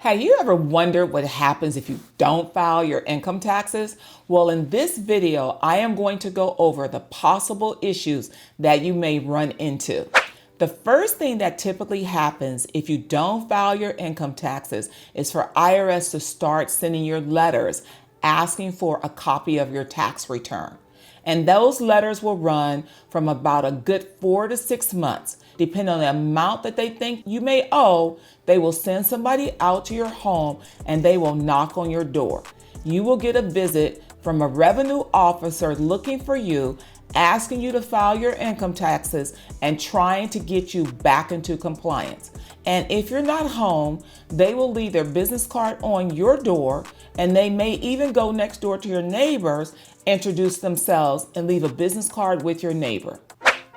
Have you ever wondered what happens if you don't file your income taxes? Well, in this video, I am going to go over the possible issues that you may run into. The first thing that typically happens if you don't file your income taxes is for IRS to start sending you letters asking for a copy of your tax return. And those letters will run from about a good 4 to 6 months. Depending on the amount that they think you may owe, they will send somebody out to your home and they will knock on your door. You will get a visit from a revenue officer looking for you, asking you to file your income taxes and trying to get you back into compliance. And if you're not home, they will leave their business card on your door, and they may even go next door to your neighbors, introduce themselves, and leave a business card with your neighbor.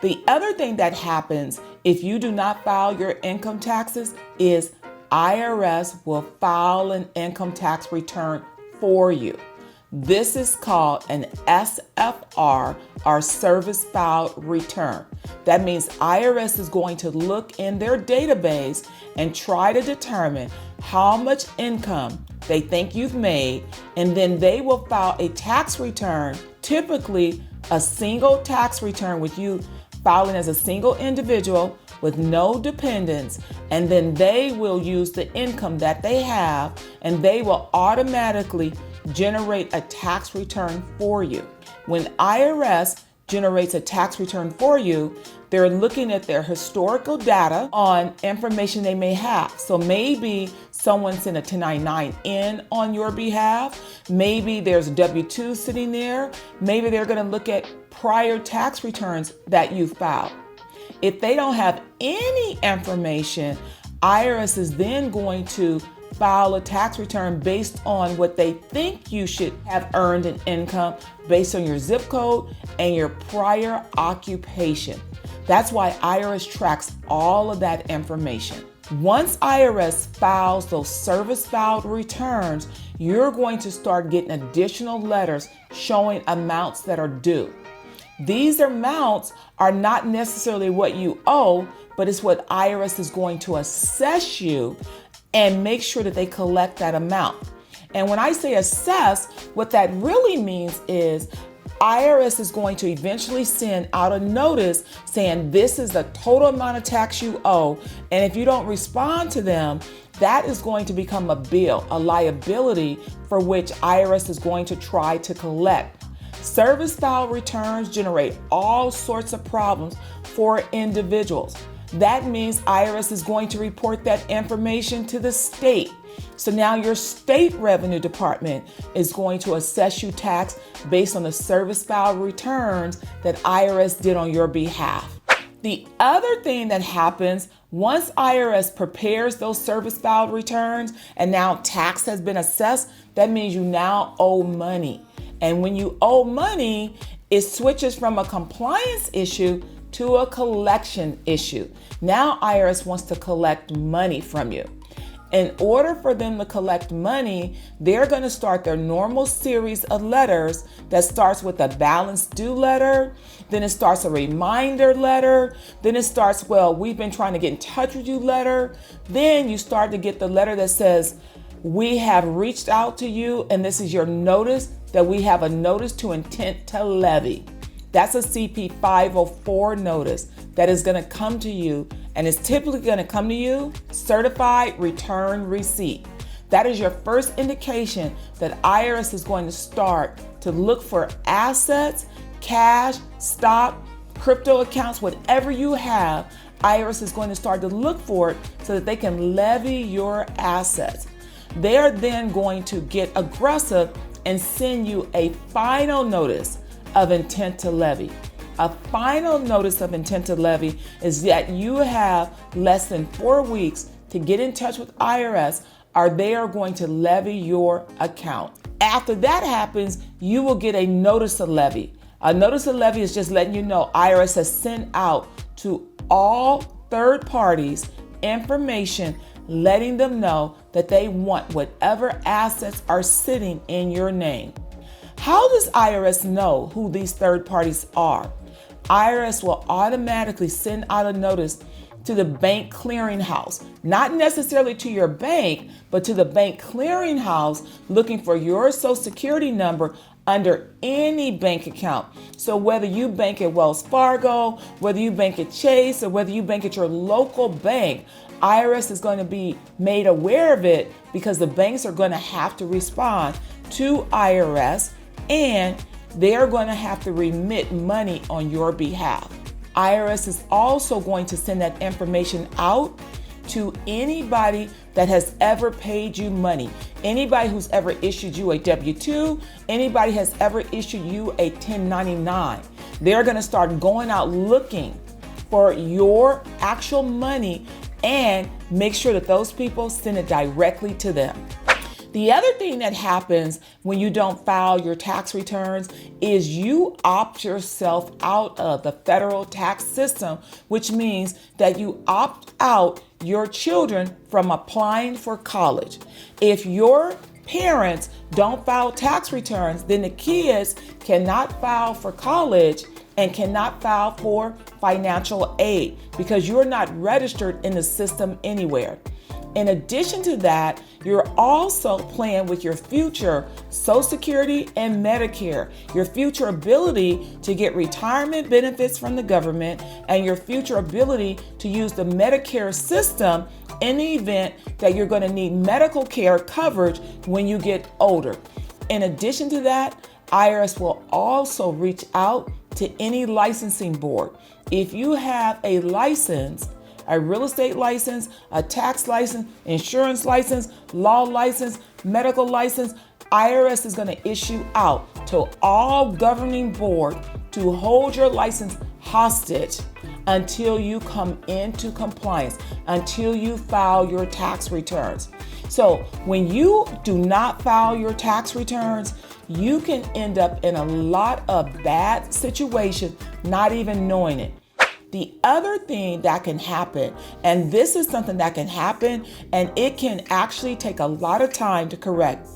The other thing that happens if you do not file your income taxes is IRS will file an income tax return for you. This is called an SFR, or Service Filed Return. That means IRS is going to look in their database and try to determine how much income they think you've made, and then they will file a tax return, typically a single tax return with you filing as a single individual with no dependents, and then they will use the income that they have and they will automatically generate a tax return for you. When IRS generates a tax return for you, they're looking at their historical data on information they may have. So maybe someone sent a 1099 in on your behalf. Maybe there's a W-2 sitting there. Maybe they're going to look at prior tax returns that you filed. If they don't have any information, IRS is then going to file a tax return based on what they think you should have earned in income based on your zip code and your prior occupation. That's why IRS tracks all of that information. Once IRS files those service filed returns, you're going to start getting additional letters showing amounts that are due. These amounts are not necessarily what you owe, but it's what IRS is going to assess you and make sure that they collect that amount. And when I say assess, what that really means is IRS is going to eventually send out a notice saying this is the total amount of tax you owe. And if you don't respond to them, that is going to become a bill, a liability for which IRS is going to try to collect. Service file returns generate all sorts of problems for individuals. That means IRS is going to report that information to the state. So now your state revenue department is going to assess you tax based on the service file returns that IRS did on your behalf. The other thing that happens once IRS prepares those service file returns and now tax has been assessed, that means you now owe money. And when you owe money, it switches from a compliance issue to a collection issue. Now IRS wants to collect money from you. In order for them to collect money, they're going to start their normal series of letters that starts with a balance due letter, then it starts a reminder letter, then it starts, well, we've been trying to get in touch with you letter. Then you start to get the letter that says, we have reached out to you and this is your notice that we have a notice to intent to levy. That's a CP 504 notice that is going to come to you, and it's typically going to come to you certified return receipt. That is your first indication that IRS is going to start to look for assets, cash, stock, crypto accounts, whatever you have. IRS is going to start to look for it so that they can levy your assets. They are then going to get aggressive and send you a final notice of intent to levy. A final notice of intent to levy is that you have less than 4 weeks to get in touch with IRS, or they are going to levy your account. After that happens, you will get a notice of levy. A notice of levy is just letting you know IRS has sent out to all third parties information letting them know that they want whatever assets are sitting in your name. How does IRS know who these third parties are? IRS will automatically send out a notice to the bank clearinghouse, not necessarily to your bank, but to the bank clearinghouse looking for your Social Security number under any bank account. So whether you bank at Wells Fargo, whether you bank at Chase, or whether you bank at your local bank, IRS is going to be made aware of it because the banks are going to have to respond to IRS and they're going to have to remit money on your behalf. IRS is also going to send that information out to anybody that has ever paid you money, anybody who's ever issued you a W-2, anybody has ever issued you a 1099. They're going to start going out looking for your actual money and make sure that those people send it directly to them. The other thing that happens when you don't file your tax returns is you opt yourself out of the federal tax system, which means that you opt out your children from applying for college. If your parents don't file tax returns, then the kids cannot file for college and cannot file for financial aid because you're not registered in the system anywhere. In addition to that, you're also playing with your future Social Security and Medicare, your future ability to get retirement benefits from the government, and your future ability to use the Medicare system in the event that you're going to need medical care coverage when you get older. In addition to that, IRS will also reach out to any licensing board. If you have a license, a real estate license, a tax license, insurance license, law license, medical license, IRS is going to issue out to all governing board to hold your license hostage until you come into compliance, until you file your tax returns. So when you do not file your tax returns, you can end up in a lot of bad situations, not even knowing it. The other thing that can happen, and this is something that can happen, and it can actually take a lot of time to correct,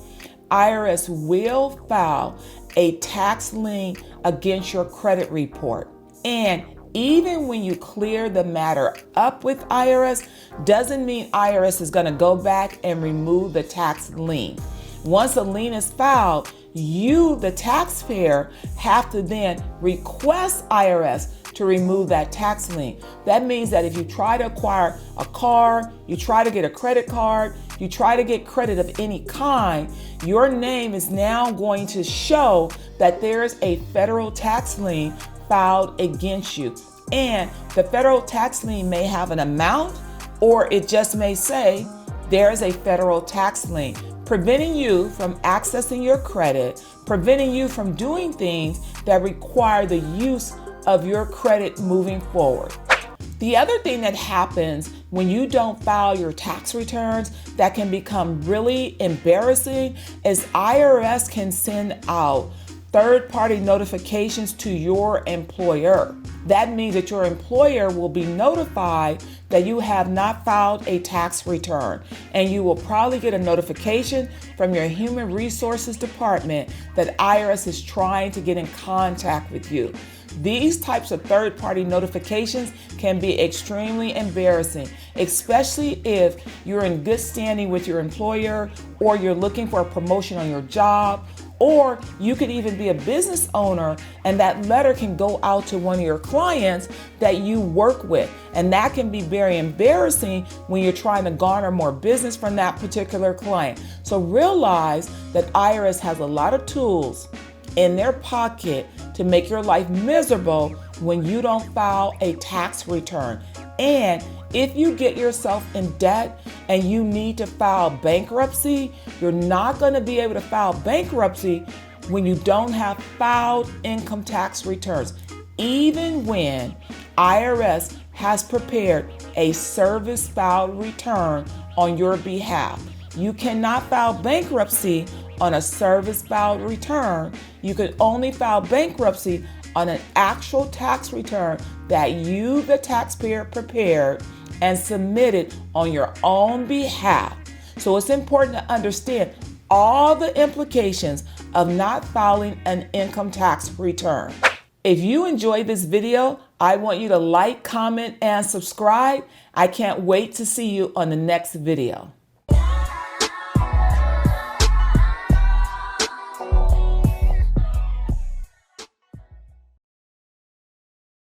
IRS will file a tax lien against your credit report. And even when you clear the matter up with IRS, doesn't mean IRS is going to go back and remove the tax lien. Once a lien is filed, you, the taxpayer, have to then request IRS to remove that tax lien. That means that if you try to acquire a car, you try to get a credit card, you try to get credit of any kind, your name is now going to show that there's a federal tax lien filed against you. And the federal tax lien may have an amount, or it just may say there's a federal tax lien, preventing you from accessing your credit, preventing you from doing things that require the use of your credit moving forward. The other thing that happens when you don't file your tax returns that can become really embarrassing is IRS can send out third-party notifications to your employer. That means that your employer will be notified that you have not filed a tax return, and you will probably get a notification from your human resources department that IRS is trying to get in contact with you. These types of third-party notifications can be extremely embarrassing, especially if you're in good standing with your employer, or you're looking for a promotion on your job, or you could even be a business owner and that letter can go out to one of your clients that you work with. And that can be very embarrassing when you're trying to garner more business from that particular client. So realize that IRS has a lot of tools in their pocket to make your life miserable when you don't file a tax return. And if you get yourself in debt and you need to file bankruptcy, you're not going to be able to file bankruptcy when you don't have filed income tax returns, even when IRS has prepared a service filed return on your behalf. You cannot file bankruptcy on a service filed return. You can only file bankruptcy on an actual tax return that you, the taxpayer, prepared and submitted on your own behalf. So it's important to understand all the implications of not filing an income tax return. If you enjoyed this video, I want you to like, comment, and subscribe. I can't wait to see you on the next video.